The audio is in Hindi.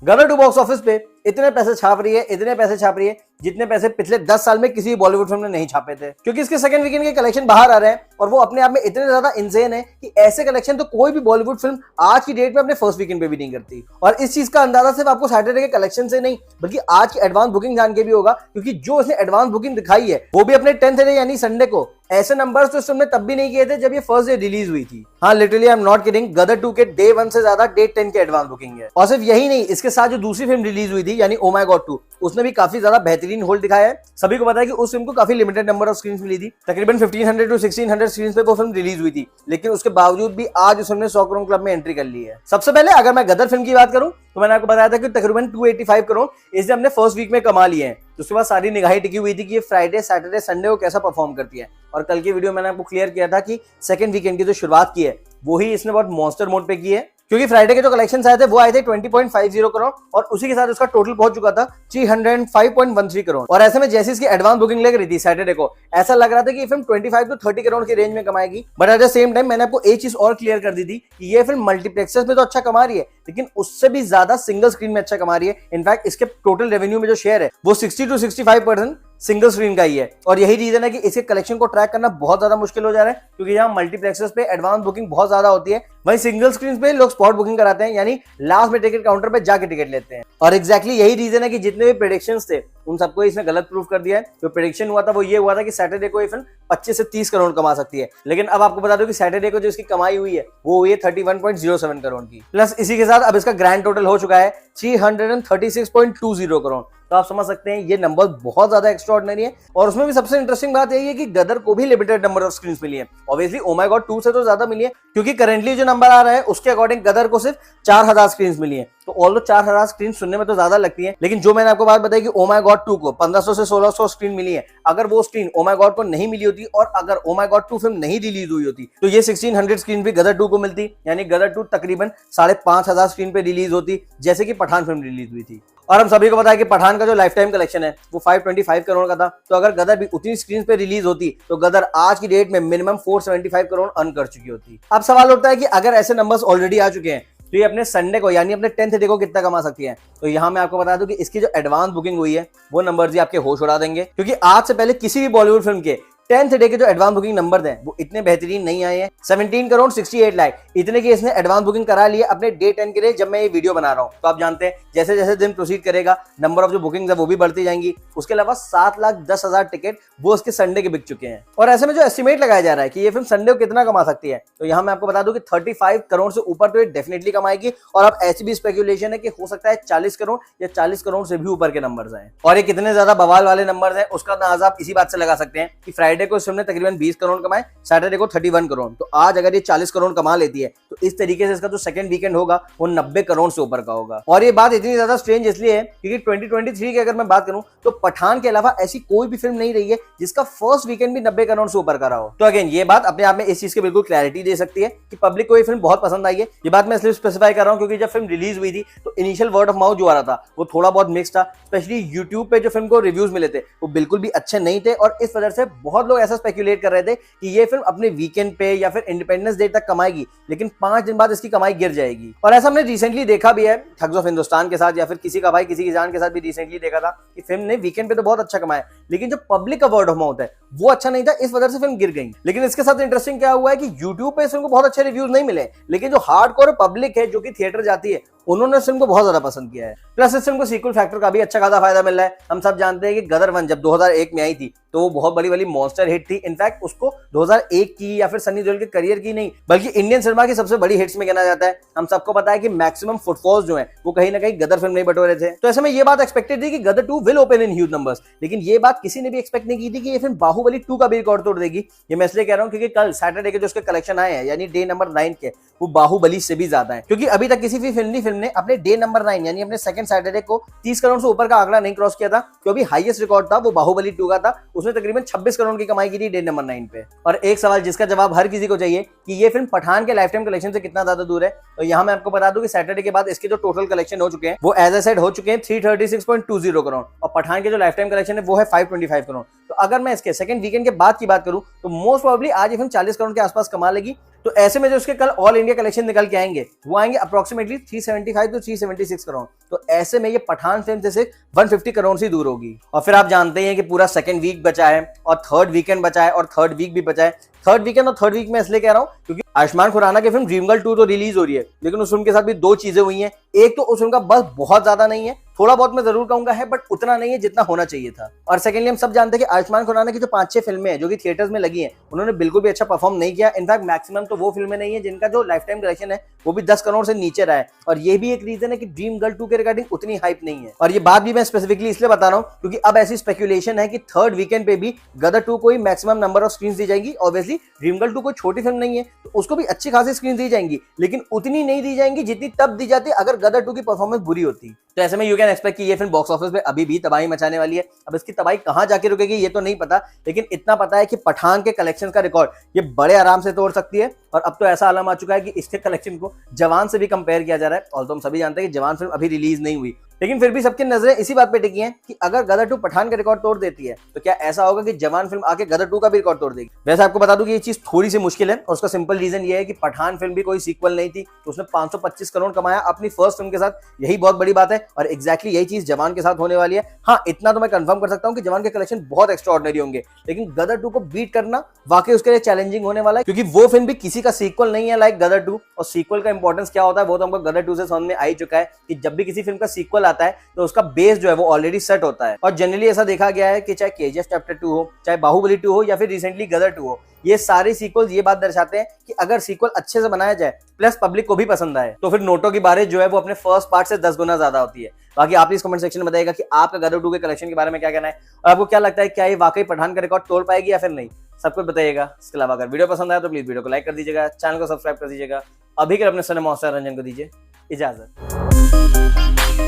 गदर 2 बॉक्स ऑफिस पे इतने पैसे छाप रही है जितने पैसे पिछले 10 साल में किसी बॉलीवुड फिल्म ने नहीं छापे थे, क्योंकि इसके सेकंड वीकेंड के कलेक्शन बाहर आ रहे हैं और वो अपने आप में इतने ज्यादा इंसेन है कि ऐसे कलेक्शन तो कोई भी बॉलीवुड फिल्म आज की डेट में अपने फर्स्ट वीकेंड पे भी नहीं करती। और इस चीज का अंदाजा सिर्फ आपको सैटरडे के कलेक्शन से नहीं बल्कि आज की एडवांस बुकिंग जान के भी होगा, क्योंकि जो इसने एडवांस बुकिंग दिखाई है वो भी अपने 10th डे यानी संडे को। ऐसे नंबर्स तो इस फिल्म ने तब भी नहीं किए थे जब ये फर्स्ट डे रिलीज हुई थी। हाँ, literally I am not kidding, Gadar 2 के डे 1 से ज्यादा डे 10 के एडवांस बुकिंग है। और सिर्फ यही नहीं, इसके साथ जो दूसरी फिल्म रिलीज हुई थी यानी ओ माय गॉड 2, उसने भी काफी ज्यादा बेहतरीन होल्ड दिखाया है। सभी को पता है कि उस फिल्म को काफी लिमिटेड नंबर ऑफ स्क्रीन मिली थी, तकरीबन 1500 to 1600 स्क्रीन पे वो फिल्म रिलीज हुई थी, लेकिन उसके बावजूद भी आज उस फिल्म ने 100 करोड़ क्लब में एंट्री कर ली है। सबसे पहले अगर मैं गदर फिल्म की बात करूं तो मैंने आपको बताया था कि तकरीबन 285 करोड़ इसने अपने फर्स्ट वीक में कमा लिए हैं। तो उसके बाद सारी निगाहें टिकी हुई थी कि ये फ्राइडे सैटरडे संडे को कैसा परफॉर्म करती है। और कल की वीडियो मैंने आपको क्लियर किया था कि सेकंड वीकेंड की जो शुरुआत की है वो ही इसने बहुत मॉन्स्टर मोड पे की है, क्योंकि फ्राइडे के जो कलेक्शन आए थे वो आए थे 20.50 करोड़ और उसी के साथ उसका टोटल पहुंच चुका था 305.13 करोड़। और ऐसे में जैसे इसकी एडवांस बुकिंग लग रही थी सैटरडे को, ऐसा लग रहा था कि ये फिल्म 25 to 30 करोड़ की रेंज में कमाएगी। But at the same time मैंने आपको एक चीज और क्लियर कर दी थी कि ये फिल्म मल्टीप्लेक्सेस में तो अच्छा कमा रही है, लेकिन उससे भी ज्यादा सिंगल स्क्रीन में अच्छा कमा रही है। इनफैक्ट इसके टोटल रेवेन्यू में जो शेयर है वो 60 to 65% सिंगल स्क्रीन का ही है। और यही रीजन है कि इसके कलेक्शन को ट्रैक करना बहुत ज्यादा मुश्किल हो जा रहा है, क्योंकि यहाँ मल्टीप्लेक्सेस पे एडवांस बुकिंग बहुत ज्यादा होती है, वहीं सिंगल स्क्रीन पे लोग स्पॉट बुकिंग कराते हैं, यानी लास्ट में टिकट काउंटर पे जाके टिकट लेते हैं। और एग्जैक्टली यही रीजन है कि जितने भी प्रेडिक्शंस थे उन सबको इसने गलत प्रूफ कर दिया है। जो प्रेडिक्शन हुआ था वो ये हुआ था कि सैटरडे को ये फिल्म 25 से 30 करोड़ कमा सकती है, लेकिन अब आपको बता दो कि सैटरडे को जो इसकी कमाई हुई है वो हुई है 31.07 करोड़ की। प्लस इसी के साथ अब इसका ग्रैंड टोटल हो चुका है 336.20 करोड़। तो आप समझ सकते हैं ये नंबर बहुत ज्यादा एक्स्ट्राऑर्डिनरी है। और उसमें भी सबसे इंटरेस्टिंग बात यही है कि गदर को भी लिमिटेड नंबर ऑफ स्क्रीन्स मिली है। ऑब्वियसली ओ माय गॉड 2 से तो ज्यादा मिली है, क्योंकि करंटली जो नंबर आ रहा है उसके अकॉर्डिंग गदर को सिर्फ 4000 स्क्रीन्स मिली है। तो ऑल्दो 4000 स्क्रीन सुनने में तो ज्यादा लगती है, लेकिन जो मैंने आपको बात बताई कि ओ माय गॉड 2 को 1500 से 1600 स्क्रीन मिली है, अगर वो स्क्रीन ओ माय गॉड को नहीं मिली होती और अगर ओ माय गॉड 2 फिल्म नहीं रिलीज हुई होती तो ये 1600 स्क्रीन भी गदर 2 को मिलती, यानी गदर 2 तकरीबन 5500 स्क्रीन पे रिलीज होती, जैसे कि पठान फिल्म रिलीज हुई थी। और हम सभी को पता है कि पठान का जो लाइफ टाइम कलेक्शन है वो 525 करोड़ का था। तो अगर गदर भी उतनी स्क्रीन पे रिलीज होती तो गदर आज की डेट में मिनिमम 475 करोड़ अर्न कर चुकी होती। अब सवाल उठता है कि अगर ऐसे नंबर्स ऑलरेडी आ चुके हैं तो ये अपने संडे को यानी अपने 10th डे को कितना कमा सकती है। तो यहाँ मैं आपको बता दूं कि इसकी जो एडवांस बुकिंग हुई है वो नंबर्स ही आपके होश उड़ा देंगे, क्योंकि आज से पहले किसी भी बॉलीवुड फिल्म के 10th डे के जो एडवांस बुकिंग नंबर हैं वो इतने बेहतरीन नहीं आए हैं। 17 करोड़ 68 लाख इतने की इसने एडवांस बुकिंग करा ली है अपने डे 10 के लिए जब मैं ये वीडियो बना रहा हूं। तो आप जानते हैं जैसे जैसे दिन प्रोसीड करेगा नंबर ऑफ जो बुकिंग्स है वो भी बढ़ती जाएंगी। उसके अलावा 7,10,000 टिकट वो उसके संडे के बिक चुके हैं। और ऐसे में जो एस्टिमेट लगाया जा रहा है कि ये फिल्म संडे को कितना कमा सकती है, तो यहाँ मैं आपको बता दूं कि 35 करोड़ से ऊपर तो ये डेफिनेटली कमाएगी। और अब ऐसी भी स्पेकुलेशन है कि हो सकता है 40 करोड़ या 40 करोड़ से भी ऊपर के नंबर्स आए। और ये कितने ज्यादा बवाल वाले नंबर्स हैं उसका अंदाजा आप इसी बात से लगा सकते हैं कि फ्राइडे को इस फिल्म ने तकरीबन 20 करोड़ कमाए, सैटरडे को 31 करोड़। तो आज अगर ये 40 करोड़ कमा लेती है तो इस तरीके से इसका जो सेकंड वीकेंड होगा वो 90 करोड़ से ऊपर का होगा। और ये बात इतनी ज्यादा स्ट्रेंज इसलिए है क्योंकि 2023 की अगर मैं बात करूं तो पठान के अलावा ऐसी कोई भी फिल्म नहीं रही है जिसका फर्स्ट वीकेंड भी 90 करोड़ से ऊपर का रहा हो। तो अगेन ये बात अपने आप में इस चीज की बिल्कुल क्लैरिटी दे सकती है कि पब्लिक को ये फिल्म बहुत पसंद आई है। ये बात मैं इसलिए स्पेसिफाई कर रहा हूं क्योंकि जब फिल्म रिलीज हुई थी तो इनिशियल वर्ड ऑफ माउथ जो आ रहा था वो थोड़ा बहुत मिक्स था। स्पेशली यूट्यूब पे जो फिल्म को रिव्यूज मिले थे वो बिल्कुल भी अच्छे नहीं थे और इस वजह से बहुत लोग ऐसा स्पेकुलेट कर रहे थे कि ये फिल्म अपने वीकेंड पे या फिर इंडिपेंडेंस डे तक कमाएगी, लेकिन 5 दिन बाद इसकी कमाई गिर जाएगी। और ऐसा हमने रिसेंटली देखा भी है ठग्स ऑफ हिंदुस्तान के साथ, या फिर किसी का भाई किसी की जान के साथ भी रिसेंटली देखा था कि फिल्म ने वीकेंड पे तो बहुत अच्छा कमाया, लेकिन जो पब्लिक का वर्ड ऑफ माउथ है वो अच्छा नहीं था, इस वजह से फिल्म गिर गई। लेकिन इसके साथ इंटरेस्टिंग क्या हुआ है कि यूट्यूब पे इस फिल्म को बहुत अच्छे रिव्यूज नहीं मिले, लेकिन जो हार्डकोर पब्लिक है जो कि थिएटर जाती है उन्होंने इस फिल्म को बहुत ज्यादा पसंद किया है। प्लस इस फिल्म को सीक्वल फैक्टर का भी अच्छा खासा फायदा मिल रहा है। हम सब जानते हैं कि गदर 1 जब 2001 में आई थी तो वो बहुत बड़ी मॉन्स्टर हिट थी। इनफैक्ट उसको 2001 की या फिर सनी देओल के करियर की नहीं बल्कि इंडियन सिनेमा की सबसे बड़ी हिट्स में गिना जाता है। हम सबको पता है कि मैक्सिमम फुटफॉल्स जो है वो कहीं ना कहीं गदर फिल्म नहीं बटोरे थे। तो ऐसे में ये बात एक्सपेक्टेड थी कि गदर 2 will open in huge numbers, लेकिन ये बात किसी ने भी एक्सपेक्ट नहीं की थी कि ये फिल्म बाहुबली 2 का भी रिकॉर्ड तोड़ देगी। ये मैं इसलिए कह रहा हूं क्योंकि कल सैटरडे के जो उसके कलेक्शन आए हैं यानी डे नंबर 9 के वो बाहुबली से भी ज्यादा है, क्योंकि अभी तक किसी भी फिल्म ने अपने डे नंबर 9 यानी अपने सेकंड सैटरडे को 30 करोड़ से ऊपर का आंकड़ा नहीं क्रॉस किया था। जो अभी हाईएस्ट रिकॉर्ड था वो बाहुबली 2 का था, उसने तकरीबन 26 करोड़ की कमाई की थी डे नंबर 9 पे। और एक सवाल जिसका जवाब हर किसी को चाहिए कि ये फिल्म पठान के लाइफ टाइम कलेक्शन से कितना ज्यादा दूर है, तो यहाँ मैं आपको बता दूं कि सैटरडे के बाद इसके जो टोटल कलेक्शन हो चुके हैं वो एज ए सेड हो चुके हैं 336.20 करोड़ और पठान के जो लाइफ टाइम कलेक्शन है वो है 525 करोड़। तो अगर मैं इसके सेकंड वीकेंड के बाद की बात करूं तो मोस्ट प्रोबेबली आज ये फिल्म 40 करोड़ के आसपास कमा लेगी। तो ऐसे में जो उसके कल ऑल इंडिया कलेक्शन निकल के आएंगे वो आएंगे अप्रोक्सीमेटली 375 टू 376 करोड़। तो ऐसे में ये पठान फिल्म से सिर्फ 150 करोड़ से दूर होगी। और फिर आप जानते हैं कि पूरा सेकंड वीक बचा है और थर्ड वीकेंड बचा है और थर्ड वीक भी बचा है। थर्ड वीकेंड और थर्ड वीक में इसलिए कह रहा हूं क्योंकि आयुष्मान खुराना की फिल्म ड्रीम गर्ल 2 तो रिलीज हो रही है, लेकिन उस फिल्म के साथ भी दो चीजें हुई हैं। एक तो उस फिल्म का बस बहुत ज्यादा नहीं है, थोड़ा बहुत मैं जरूर कहूंगा है, बट उतना नहीं है जितना होना चाहिए था। और सेकेंडली हम सब जानते हैं कि आयुष्मान खुराना की जो 5-6 फिल्में हैं जो कि थिएटर्स में लगी हैं, उन्होंने बिल्कुल भी अच्छा परफॉर्म नहीं किया। इनफैक्ट मैक्सिमम तो वो फिल्में नहीं है जिनका जो लाइफ टाइम कलेक्शन है वो भी 10 करोड़ से नीचे रहा है। और ये भी एक रीजन है कि ड्रीम गर्ल 2 के रिगार्डिंग उतनी हाइप नहीं है। और ये बात भी मैं स्पेसिफिकली इसलिए बता रहा हूं क्योंकि अब ऐसी स्पेकुलेशन है कि थर्ड वीकेंड पे भी गदर 2 को ही मैक्सिमम नंबर ऑफ स्क्रीन दी जाएंगी। ऑब्वियसली ड्रीम गर्ल 2 कोई छोटी फिल्म नहीं है तो उसको भी अच्छी खासी स्क्रीन दी जाएंगी, लेकिन उतनी नहीं दी जाएंगी जितनी तब दी जाती अगर गदर 2 की परफॉर्मेंस बुरी होती। तो ऐसे में यू कैन एक्सपेक्ट कि ये फिल्म बॉक्स ऑफिस पे अभी भी तबाही मचाने वाली है। अब इसकी तबाही कहां जाके रुकेगी ये तो नहीं पता, लेकिन इतना पता है कि पठान के कलेक्शन का रिकॉर्ड ये बड़े आराम से तोड़ सकती है। और अब तो ऐसा आलम आ चुका है कि इसके कलेक्शन को जवान से भी कंपेयर किया जा रहा है। और तो हम सभी जानते हैं कि जवान फिल्म अभी रिलीज नहीं हुई, लेकिन फिर भी सबकी नजरें इसी बात पे टिकी हैं कि अगर गदर 2 पठान का रिकॉर्ड तोड़ देती है तो क्या ऐसा होगा कि जवान फिल्म आके गदर 2 का भी रिकॉर्ड तोड़ देगी। वैसे आपको बता दूं कि ये चीज थोड़ी सी मुश्किल है और उसका सिंपल रीजन ये है कि पठान फिल्म भी कोई सीक्वल नहीं थी, तो उसने 525 करोड़ कमाया अपनी फर्स्ट फिल्म के साथ, यही बहुत बड़ी बात है। और एग्जैक्टली यही चीज जवान के साथ होने वाली है। हाँ, इतना तो मैं कंफर्म कर सकता हूं कि जवान के कलेक्शन बहुत एक्स्ट्राऑर्डिनरी होंगे, लेकिन गदर 2 को बीट करना वाकई उसके लिए चैलेंजिंग होने वाला है, क्योंकि वो फिल्म भी किसी का सीक्वल नहीं है लाइक गदर 2। और सीक्वल का इंपॉर्टेंस क्या होता है वो तो हमको गदर 2 से समझ में आ ही चुका है कि जब भी किसी फिल्म का सीक्वल आता है तो उसका बेस जो है वो ऑलरेडी सेट होता है। और जनरली ऐसा देखा गया है कि चाहे केजीएफ चैप्टर 2 हो, चाहे बाहुबली 2 हो या फिर रिसेंटली गदर 2 हो, ये सारे सीक्वल्स ये बात दर्शाते हैं कि अगर सीक्वल अच्छे से बनाया जाए प्लस पब्लिक को भी पसंद आए तो फिर नोटों की बारिश जो है वो अपने फर्स्ट पार्ट से 10 गुना ज्यादा होती है। बाकी आप इस कमेंट सेक्शन में बताइएगा कि आपका गदर 2 के कलेक्शन के बारे में क्या कहना है और आपको क्या लगता है क्या ये वाकई पठान का रिकॉर्ड तोड़ पाएगी या फिर नहीं, सब कुछ बताइएगा। इसके अलावा अगर वीडियो पसंद आया तो प्लीज वीडियो को लाइक कर दीजिएगा, चैनल को सब्सक्राइब कर दीजिएगा। अभी के अपने सने मौसा रंजन को दीजिए इजाजत।